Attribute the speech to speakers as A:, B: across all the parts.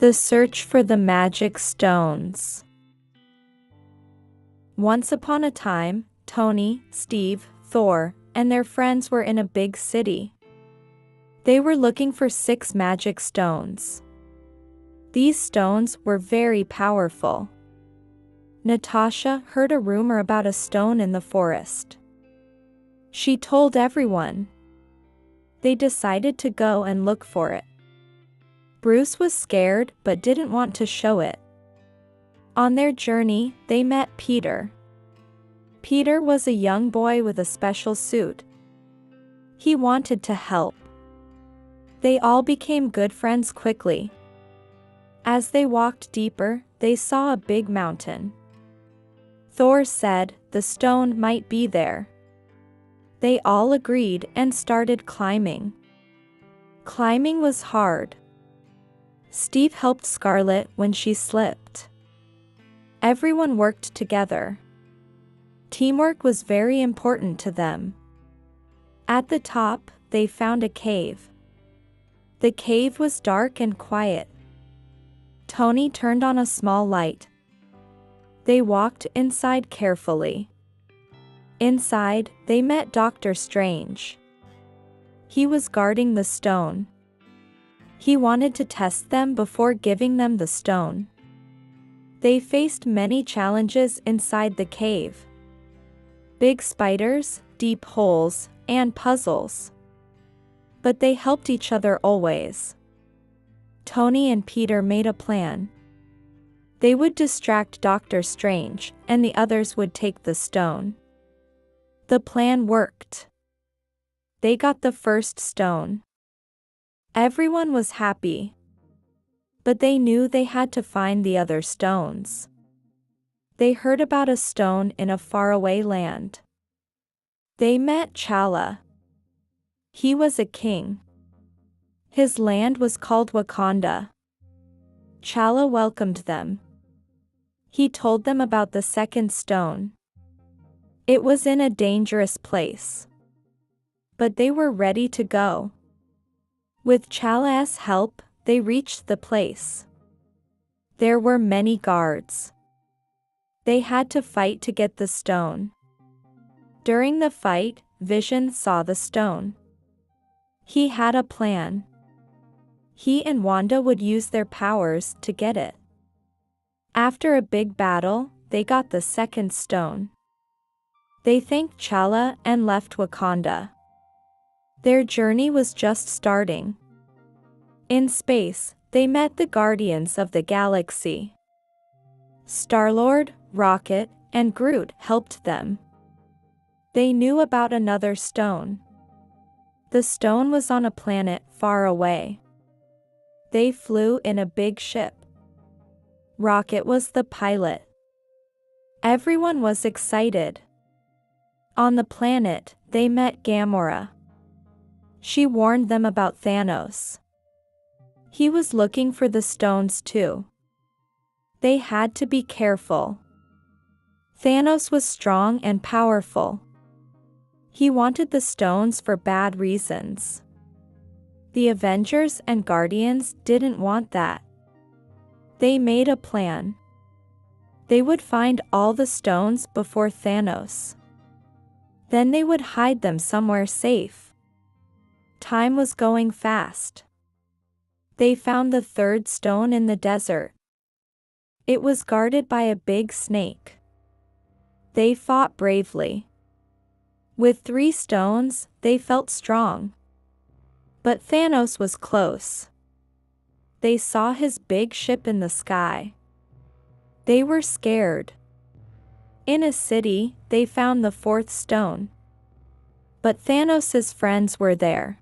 A: The search for the magic stones. Once upon a time, Tony, Steve, Thor, and their friends were in a big city. They were looking for 6 magic stones. These stones were very powerful. Natasha heard a rumor about a stone in the forest. She told everyone. They decided to go and look for it. Bruce was scared but didn't want to show it. On their journey, they met Peter. Peter was a young boy with a special suit. He wanted to help. They all became good friends quickly. As they walked deeper, they saw a big mountain. Thor said the stone might be there. They all agreed and started climbing. Climbing was hard. Steve helped Scarlet when she slipped. Everyone worked together. Teamwork was very important to them. At the top, they found a cave. The cave was dark and quiet. Tony turned on a small light. They walked inside carefully. Inside, they met Dr. Strange. He was guarding the stone. He wanted to test them before giving them the stone. They faced many challenges inside the cave. Big spiders, deep holes, and puzzles. But they helped each other always. Tony and Peter made a plan. They would distract Dr. Strange, and the others would take the stone. The plan worked. They got the first stone. Everyone was happy. But they knew they had to find the other stones. They heard about a stone in a faraway land. They met Chala. He was a king. His land was called Wakanda. Chala welcomed them. He told them about the second stone. It was in a dangerous place. But they were ready to go. With Chala's help, they reached the place. There were many guards. They had to fight to get the stone. During the fight, Vision saw the stone. He had a plan. He and Wanda would use their powers to get it. After a big battle, they got the second stone. They thanked Chala and left Wakanda. Their journey was just starting. In space, they met the Guardians of the Galaxy. Star-Lord, Rocket, and Groot helped them. They knew about another stone. The stone was on a planet far away. They flew in a big ship. Rocket was the pilot. Everyone was excited. On the planet, they met Gamora. She warned them about Thanos. He was looking for the stones too. They had to be careful. Thanos was strong and powerful. He wanted the stones for bad reasons. The Avengers and Guardians didn't want that. They made a plan. They would find all the stones before Thanos. Then they would hide them somewhere safe. Time was going fast. They found the third stone in the desert. It was guarded by a big snake. They fought bravely. With 3 stones, they felt strong. But Thanos was close. They saw his big ship in the sky. They were scared. In a city, they found the 4th stone. But Thanos' friends were there.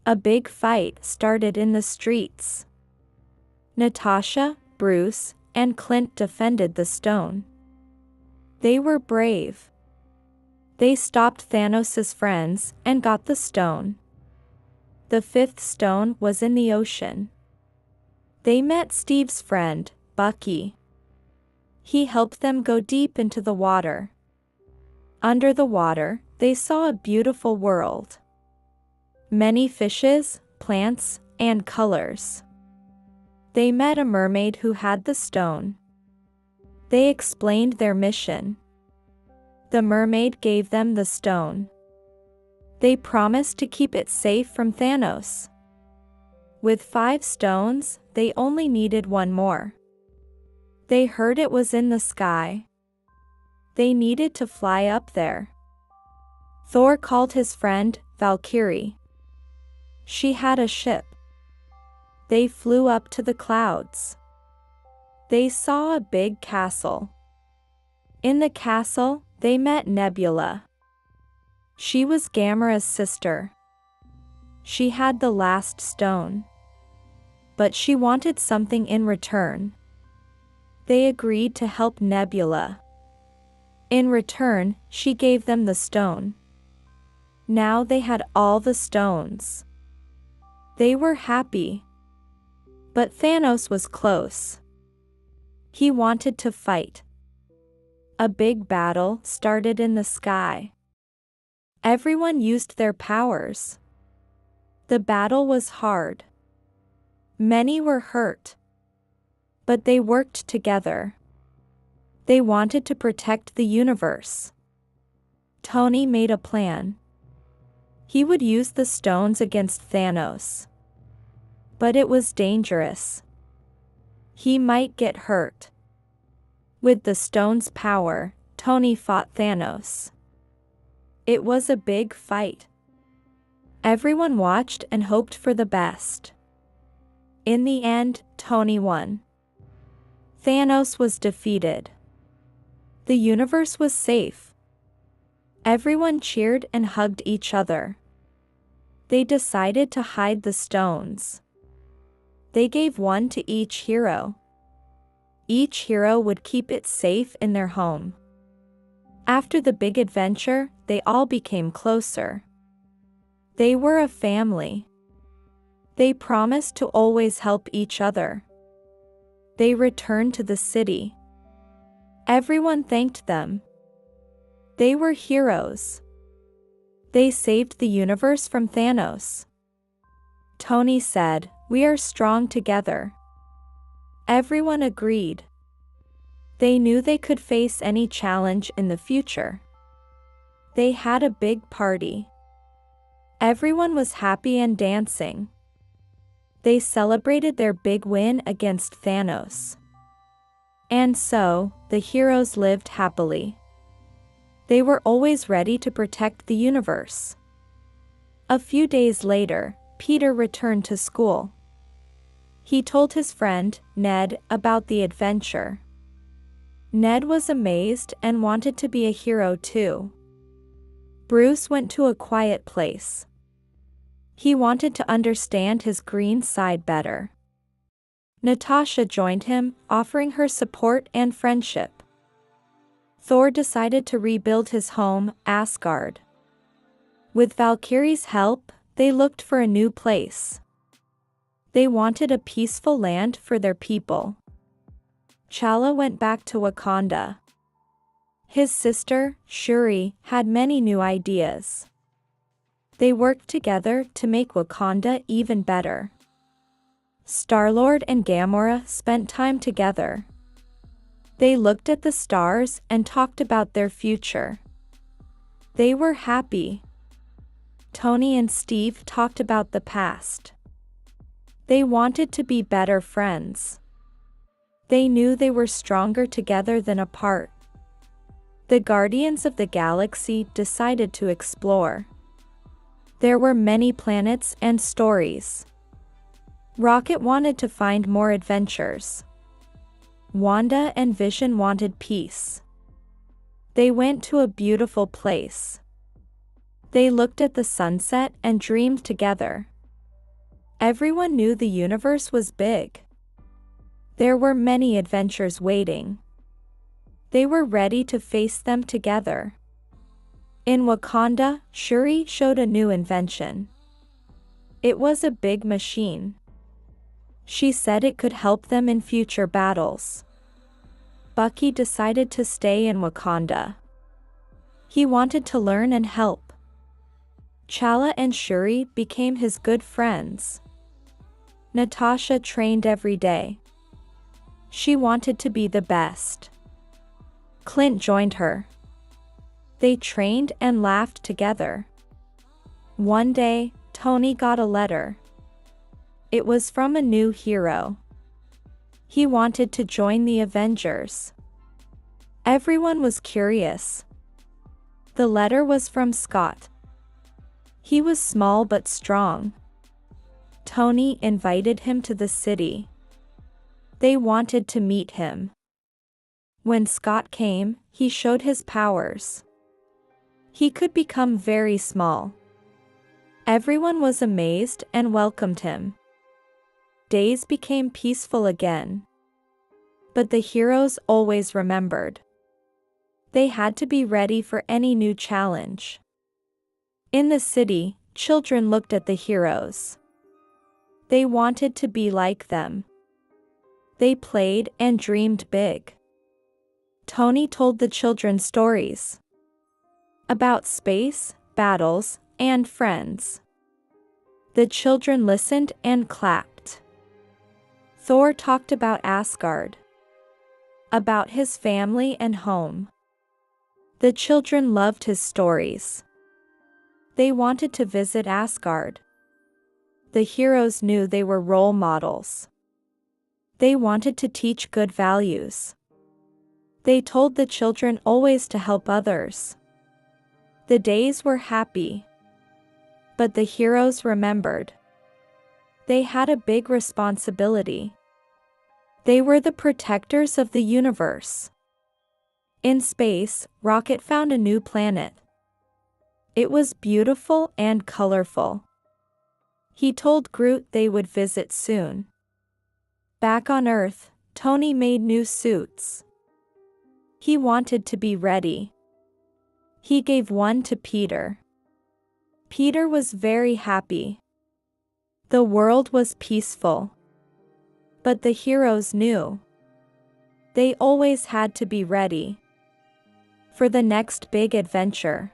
A: A big fight started in the streets. Natasha, Bruce, and Clint defended the stone. They were brave. They stopped Thanos' friends and got the stone. The 5th stone was in the ocean. They met Steve's friend, Bucky. He helped them go deep into the water. Under the water, they saw a beautiful world. Many fishes, plants, and colors. They met a mermaid who had the stone. They explained their mission. The mermaid gave them the stone. They promised to keep it safe from Thanos. With 5 stones, they only needed one more. They heard it was in the sky. They needed to fly up there. Thor called his friend, Valkyrie. She had a ship. They flew up to the clouds. They saw a big castle. In the castle, they met Nebula. She was Gamera's sister. She had the last stone. But she wanted something in return. They agreed to help Nebula. In return, she gave them the stone. Now they had all the stones. They were happy. But Thanos was close. He wanted to fight. A big battle started in the sky. Everyone used their powers. The battle was hard. Many were hurt. But they worked together. They wanted to protect the universe. Tony made a plan. He would use the stones against Thanos. But it was dangerous. He might get hurt. With the stone's power, Tony fought Thanos. It was a big fight. Everyone watched and hoped for the best. In the end, Tony won. Thanos was defeated. The universe was safe. Everyone cheered and hugged each other. They decided to hide the stones. They gave one to each hero. Each hero would keep it safe in their home. After the big adventure, they all became closer. They were a family. They promised to always help each other. They returned to the city. Everyone thanked them. They were heroes. They saved the universe from Thanos. Tony said, "We are strong together." Everyone agreed. They knew they could face any challenge in the future. They had a big party. Everyone was happy and dancing. They celebrated their big win against Thanos. And so, the heroes lived happily. They were always ready to protect the universe. A few days later, Peter returned to school. He told his friend, Ned, about the adventure. Ned was amazed and wanted to be a hero too. Bruce went to a quiet place. He wanted to understand his green side better. Natasha joined him, offering her support and friendship. Thor decided to rebuild his home, Asgard. With Valkyrie's help, they looked for a new place. They wanted a peaceful land for their people. T'Challa went back to Wakanda. His sister, Shuri, had many new ideas. They worked together to make Wakanda even better. Star-Lord and Gamora spent time together. They looked at the stars and talked about their future. They were happy. Tony and Steve talked about the past. They wanted to be better friends. They knew they were stronger together than apart. The Guardians of the Galaxy decided to explore. There were many planets and stories. Rocket wanted to find more adventures. Wanda and Vision wanted peace. They went to a beautiful place. They looked at the sunset and dreamed together. Everyone knew the universe was big. There were many adventures waiting. They were ready to face them together. In Wakanda, Shuri showed a new invention. It was a big machine. She said it could help them in future battles. Bucky decided to stay in Wakanda. He wanted to learn and help. T'Challa and Shuri became his good friends. Natasha trained every day. She wanted to be the best. Clint joined her. They trained and laughed together. One day, Tony got a letter. It was from a new hero. He wanted to join the Avengers. Everyone was curious. The letter was from Scott. He was small but strong. Tony invited him to the city. They wanted to meet him. When Scott came, he showed his powers. He could become very small. Everyone was amazed and welcomed him. Days became peaceful again. But the heroes always remembered. They had to be ready for any new challenge. In the city, children looked at the heroes. They wanted to be like them. They played and dreamed big. Tony told the children stories about space, battles, and friends. The children listened and clapped. Thor talked about Asgard, about his family and home. The children loved his stories. They wanted to visit Asgard. The heroes knew they were role models. They wanted to teach good values. They told the children always to help others. The days were happy. But the heroes remembered. They had a big responsibility. They were the protectors of the universe. In space, Rocket found a new planet. It was beautiful and colorful. He told Groot they would visit soon. Back on Earth, Tony made new suits. He wanted to be ready. He gave one to Peter. Peter was very happy. The world was peaceful. But the heroes knew. They always had to be ready for the next big adventure.